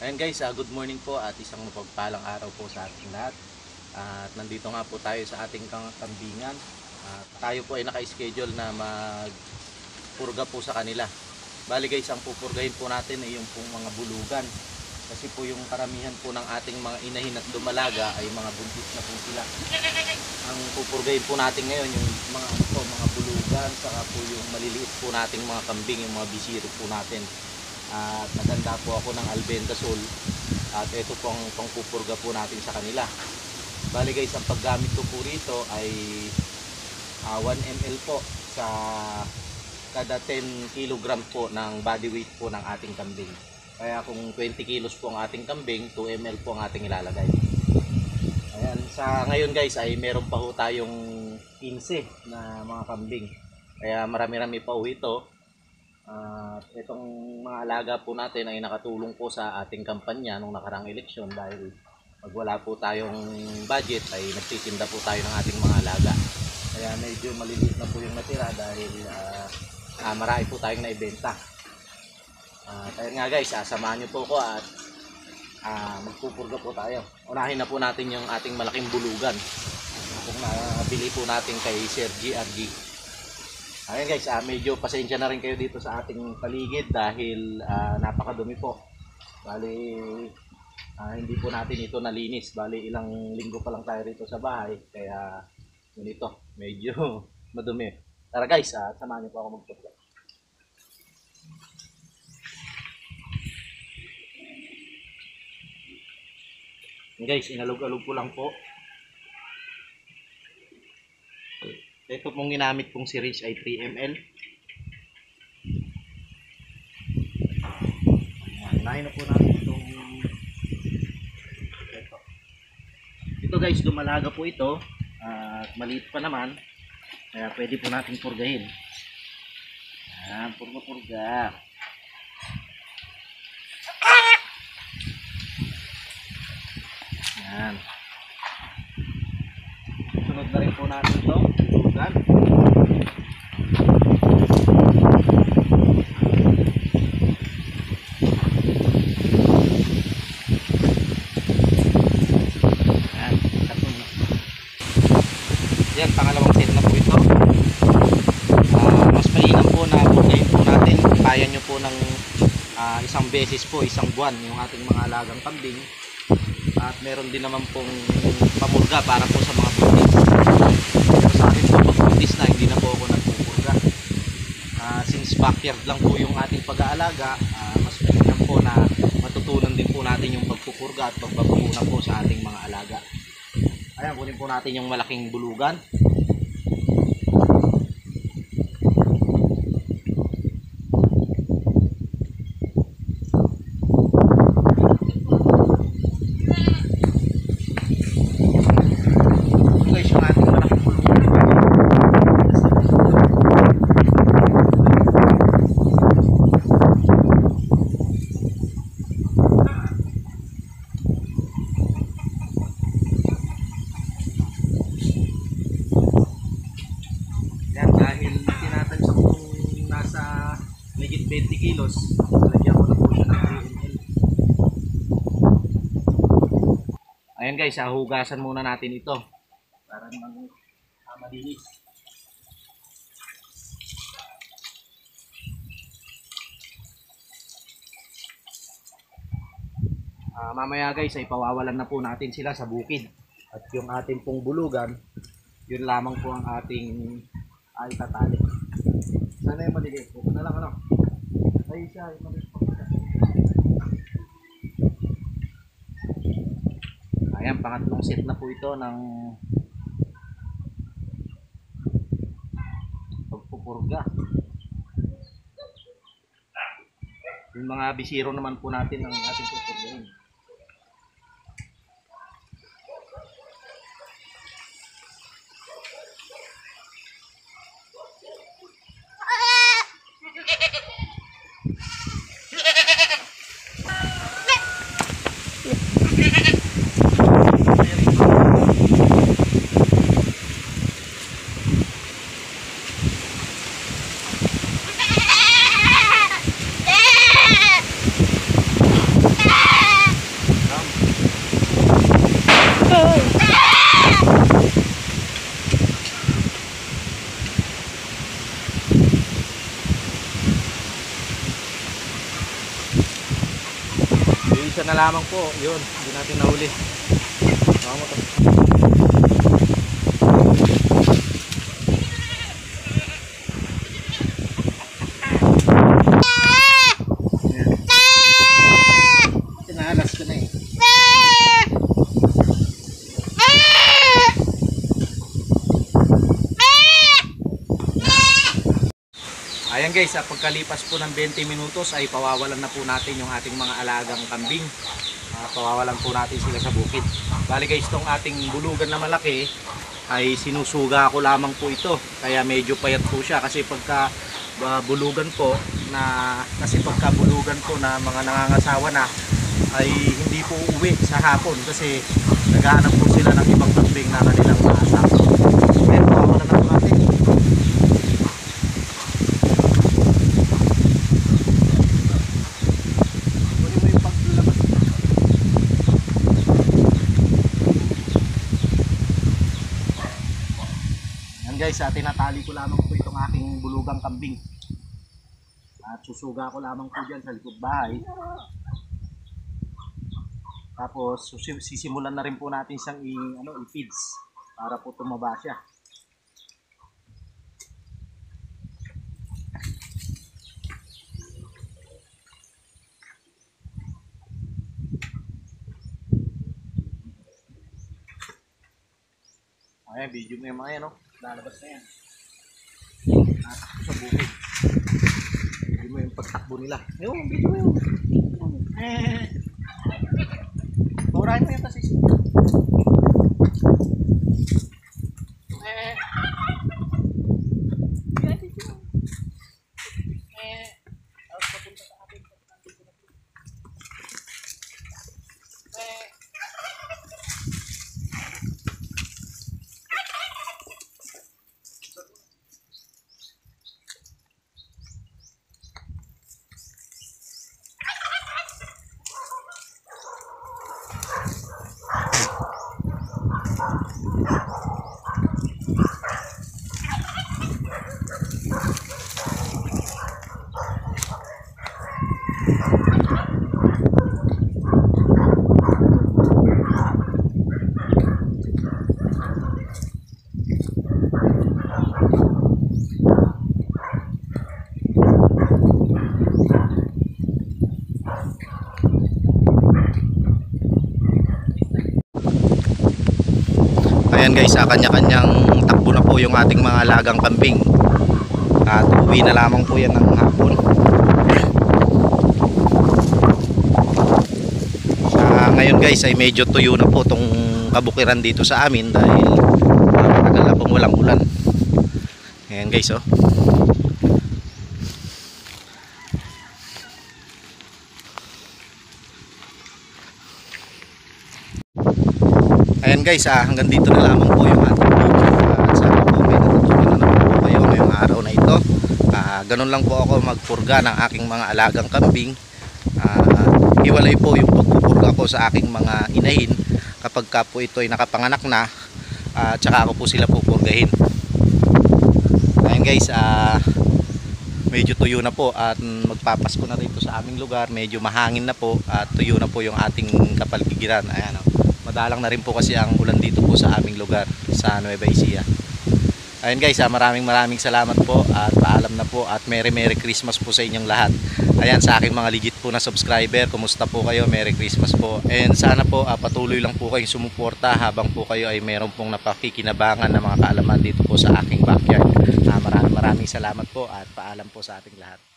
Ayan guys, good morning po at isang mapagpalang araw po sa ating lahat. At nandito nga po tayo sa ating kambingan. Tayo po ay naka-schedule na magpurga po sa kanila. Bali guys, ang pupurgahin po natin ay yung pong mga bulugan. Kasi po yung karamihan po ng ating mga inahin at dumalaga ay mga buntis na po sila. Ang pupurgahin po natin ngayon yung mga bulugan, saka po yung maliliit po nating mga kambing, yung mga bisiro po natin. At naganda po ako ng albendazole at ito po ang pangpupurga po natin sa kanila. Bali guys, ang paggamit ko po rito ay 1 ml po sa kada 10 kg po ng body weight po ng ating kambing. Kaya kung 20 kilos po ang ating kambing, 2 ml po ang ating ilalagay. Ayan, sa ngayon guys ay meron pa ho tayong 15 na mga kambing. Kaya marami-rami pa ho ito. At itong mga alaga po natin ay nakatulong po sa ating kampanya nung nakarang eleksyon dahil pag wala po tayong budget ay nagtitinda po tayo ng ating mga alaga. Kaya medyo maliliit na po yung natira dahil marami po tayong naibenta. Kaya nga guys, samahan nyo po ko at magpupurga po tayo. Unahin na po natin yung ating malaking bulugan kung nabili po natin kay Sir GRG. Ayan guys, medyo pasensya na rin kayo dito sa ating paligid dahil napakadumi po. Bali, hindi po natin ito nalinis. Bali, ilang linggo pa lang tayo rito sa bahay. Kaya, ganito, medyo madumi. Tara guys, samahan niyo po ako magpapagod. Guys, inalog-alog ko lang po. Ito pong ginamit kong syringe ay 3 ml. Unahin na po natin itong ito guys, dumalaga po ito at maliit pa naman kaya pwede po natin purgahin. Purga. Yan. Sunod na rin po natin ito. Yan. Yan, pangalawang set na po ito. Mas mainam po na purgahin po natin. Kaya nyo po ng isang beses po, isang buwan yung ating mga alagang kambing. At meron din naman pong pamurga para po sa mga buntis. Pero sa akin po, pag buntis na, hindi na po ako nagpupurga. Since backyard lang po yung ating pag-aalaga, mas mainam po na matutunan din po natin yung pagpupurga at pagbabakuna po sa ating mga alaga. Ayan, kunin po natin yung malaking bulugan. Dahil tinatansya ko kung nasa legit 20 kilos, lagyan ko na po siya ng 3 ml. Ayan guys, hugasan muna natin ito para malinis. Mamaya guys ay pawawalan na po natin sila sa bukid. At yung ating pong bulugan, yun lamang po ang ating itatali. Sana yung maliliit. Ito na lang ano. Ay siya, yung maliit pa. Ayan, pangatlong set na po ito ng pagpupurga. Yung mga bisiro naman po natin ang ating pupurgahin. Isa na lamang po. Yun, hindi natin nahuli. Baka mo to. Sinaalas ko na eh. Ayan guys, pagkalipas po ng 20 minutos ay pawawalan na po natin yung ating mga alagang kambing. Pawawalan po natin sila sa bukid. Bali guys, itong ating bulugan na malaki ay sinusuga ko lamang po ito. Kaya medyo payat po siya kasi pagka bulugan po na mga nangangasawa na ay hindi po uwi sa hapon kasi naghahanap po sila ng ibang kambing na kanilang maasawa. Ayan, pawawalan na po natin. Guys, tinatali ko lamang po itong aking bulugang kambing at susuga ko lamang po dyan sa likod bahay. Tapos sisimulan na rin po natin siyang i-feeds para po tumaba siya. Ayan, video mo yung mga yan, no? Lalabas na yan. Natakbo sa bukid. Video mo yung pagtakbo nila. Ayun, video mo yun. Paurahin mo yung tasis. Ayan guys, kanya-kanyang takbo na po yung ating mga alagang kambing at uwi na lamang po yan ng hapon. Ngayon guys ay medyo tuyo na po itong kabukiran dito sa amin dahil matagal na pong walang ulan. Ayan guys, oh. Ayan guys, hanggang dito na lamang po yung ating video. Sana po may natutunan na naman po kayo ngayong araw na ito. Ganun lang po ako magpurga ng aking mga alagang kambing. Hiwalay po yung pagpupurga ko sa aking mga inahin kapag ka po ito ay nakapanganak na, tsaka ako po sila pupurgahin. Ayan guys, medyo tuyo na po at magpapasko na rito sa aming lugar. Medyo mahangin na po at tuyo na po yung ating kapaligiran. Ayan, oh. Madalang na rin po kasi ang ulan dito po sa aming lugar sa Nueva Ecija. Ayun guys, maraming salamat po at paalam na po at Merry Christmas po sa inyong lahat. Ayan, sa aking mga legit po na subscriber, kumusta po kayo? Merry Christmas po. And sana po patuloy lang po kayong sumuporta habang po kayo ay meron pong napakikinabangan na mga kaalaman dito po sa aking backyard. Maraming salamat po at paalam po sa ating lahat.